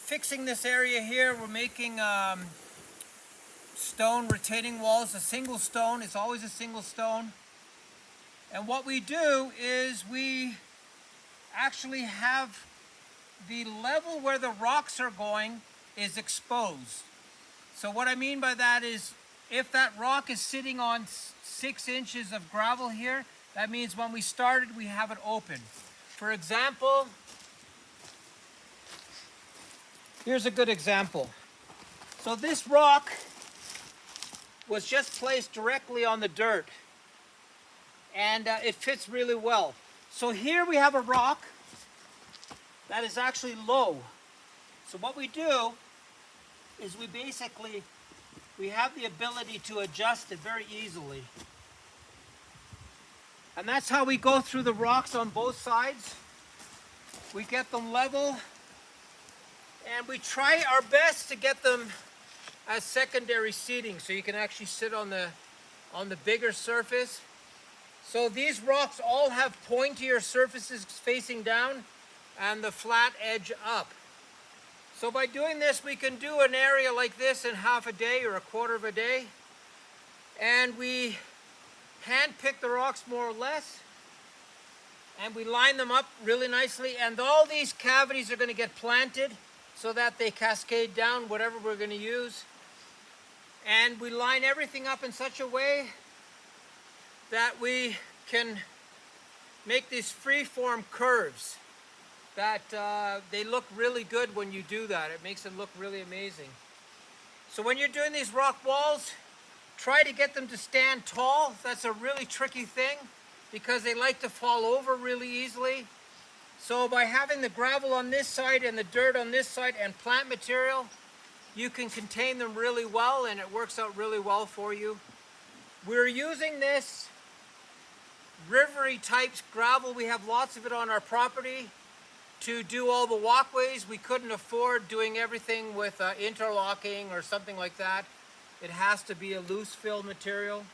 fixing this area here. We're making stone retaining walls, a single stone. It's always a single stone. And what we do is we actually have the level where the rocks are going is exposed. So what I mean by that is if that rock is sitting on 6 inches of gravel here, that means when we started we have it open. For example, here's a good example. So this rock was just placed directly on the dirt, and it fits really well. So here we have a rock that is actually low. So what we do is we have the ability to adjust it very easily. And that's how we go through the rocks on both sides. We get them level, and we try our best to get them as secondary seating so you can actually sit on the bigger surface. So these rocks all have pointier surfaces facing down and the flat edge up. So by doing this, we can do an area like this in half a day or a quarter of a day. And we hand pick the rocks more or less, and we line them up really nicely. And all these cavities are going to get planted so that they cascade down whatever we're going to use. And we line everything up in such a way that we can make these free-form curves that they look really good when you do that. It makes them look really amazing. So when you're doing these rock walls, try to get them to stand tall. That's a really tricky thing because they like to fall over really easily. So by having the gravel on this side and the dirt on this side and plant material, you can contain them really well, and it works out really well for you. We're using this rivery type gravel. We have lots of it on our property to do all the walkways. We couldn't afford doing everything with interlocking or something like that. It has to be a loose fill material.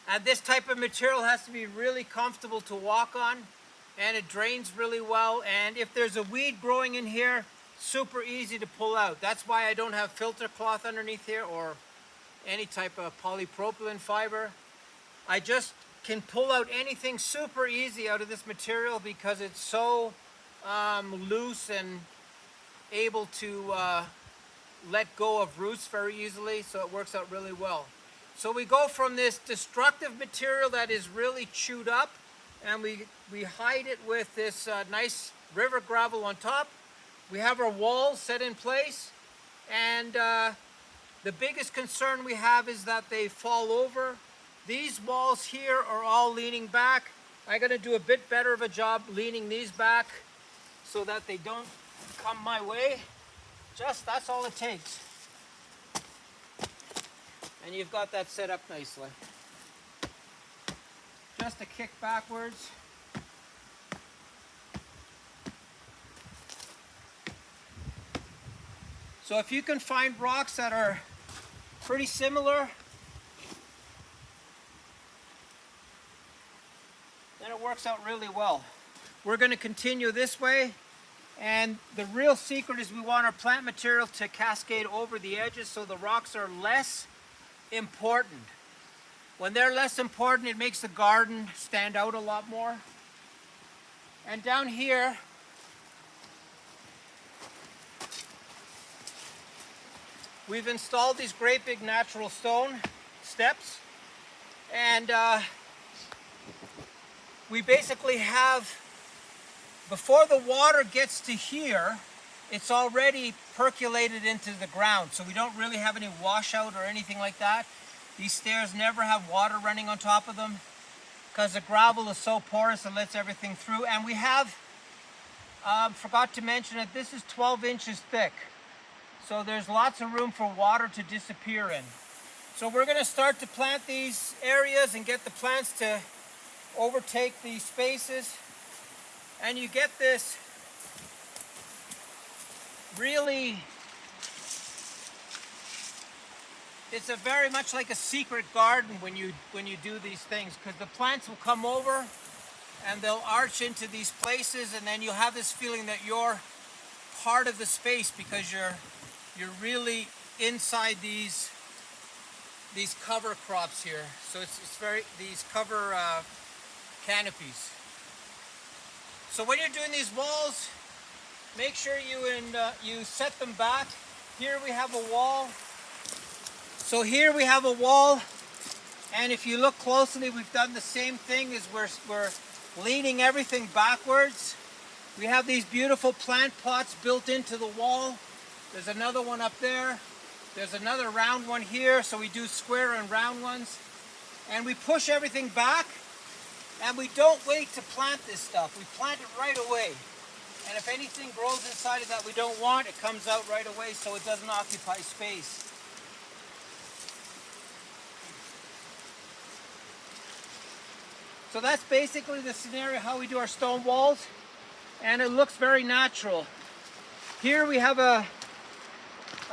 And this type of material has to be really comfortable to walk on, and it drains really well. And if there's a weed growing in here, super easy to pull out. That's why I don't have filter cloth underneath here or any type of polypropylene fiber. I just can pull out anything super easy out of this material because it's so loose and able to let go of roots very easily, so it works out really well. So we go from this destructive material that is really chewed up, and we hide it with this nice river gravel on top. We have our walls set in place, and the biggest concern we have is that they fall over. These walls here are all leaning back. I'm going to do a bit better of a job leaning these back so that they don't come my way. That's all it takes. And you've got that set up nicely. Just a kick backwards. So if you can find rocks that are pretty similar, then it works out really well. We're going to continue this way, and the real secret is we want our plant material to cascade over the edges so the rocks are less important. When they're less important, it makes the garden stand out a lot more. And down here, we've installed these great big natural stone steps, and we basically have, before the water gets to here, it's already percolated into the ground, so we don't really have any washout or anything like that. These stairs never have water running on top of them because the gravel is so porous it lets everything through. And we have, forgot to mention that this is 12 inches thick, so there's lots of room for water to disappear in. So we're going to start to plant these areas and get the plants to overtake these spaces, and you get this really, it's a very much like a secret garden when you do these things, because the plants will come over and they'll arch into these places, and then you'll have this feeling that you're heart of the space because you're really inside these cover crops here. So it's very, these cover canopies. So when you're doing these walls, make sure you set them back. Here we have a wall. So here we have a wall, and if you look closely, we've done the same thing. Is we're leaning everything backwards. We have these beautiful plant pots built into the wall. There's another one up there. There's another round one here, so we do square and round ones. And we push everything back, and we don't wait to plant this stuff. We plant it right away. And if anything grows inside of that we don't want, it comes out right away so it doesn't occupy space. So that's basically the scenario how we do our stone walls, and it looks very natural. Here we have a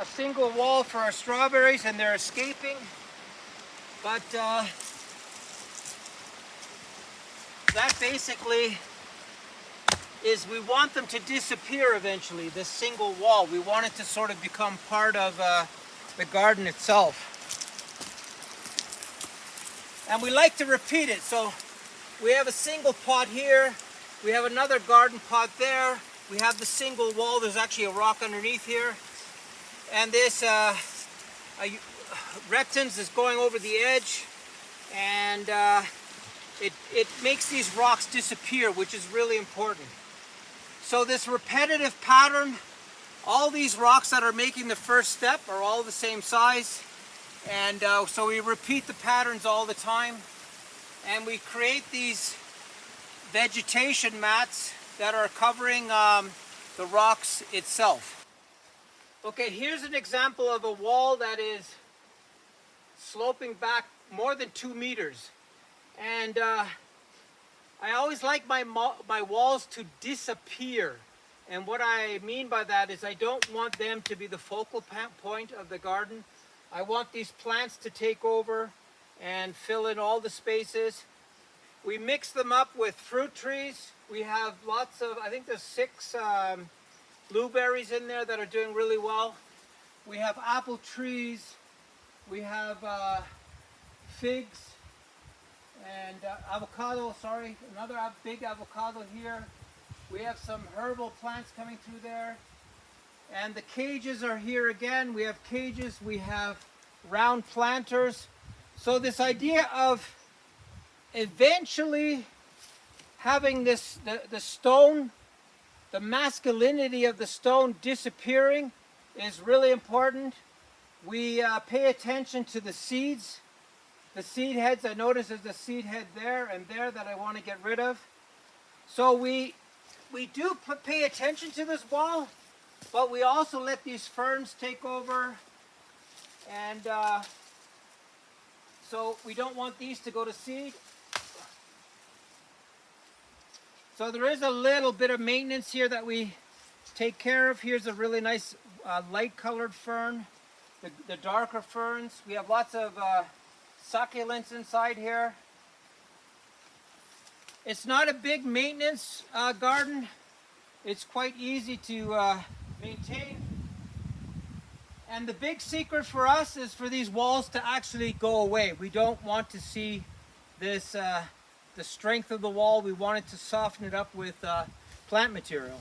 single wall for our strawberries, and they're escaping, but that basically is, we want them to disappear eventually, this single wall. We want it to sort of become part of the garden itself. And we like to repeat it, so we have a single pot here, we have another garden pot there, we have the single wall, there's actually a rock underneath here, and this Reptins is going over the edge, and it makes these rocks disappear, which is really important. So this repetitive pattern, all these rocks that are making the first step are all the same size, and so we repeat the patterns all the time. And we create these vegetation mats that are covering the rocks itself. Okay, here's an example of a wall that is sloping back more than 2 meters. And I always like my walls to disappear. And what I mean by that is I don't want them to be the focal point of the garden. I want these plants to take over and fill in all the spaces. We mix them up with fruit trees. We have lots of, I think there's 6 blueberries in there that are doing really well. We have apple trees. We have figs and avocado, another big avocado here. We have some herbal plants coming through there. And the cages are here again. We have cages, we have round planters. So this idea of eventually having this, the stone, the masculinity of the stone disappearing is really important. We pay attention to the seeds. The seed heads, I notice there's a seed head there and there that I want to get rid of. So we do pay attention to this wall, but we also let these ferns take over, and so we don't want these to go to seed. So there is a little bit of maintenance here that we take care of. Here's a really nice light colored fern, the darker ferns. We have lots of succulents inside here. It's not a big maintenance garden. It's quite easy to maintain. And the big secret for us is for these walls to actually go away. We don't want to see this, the strength of the wall. We want it to soften it up with plant material.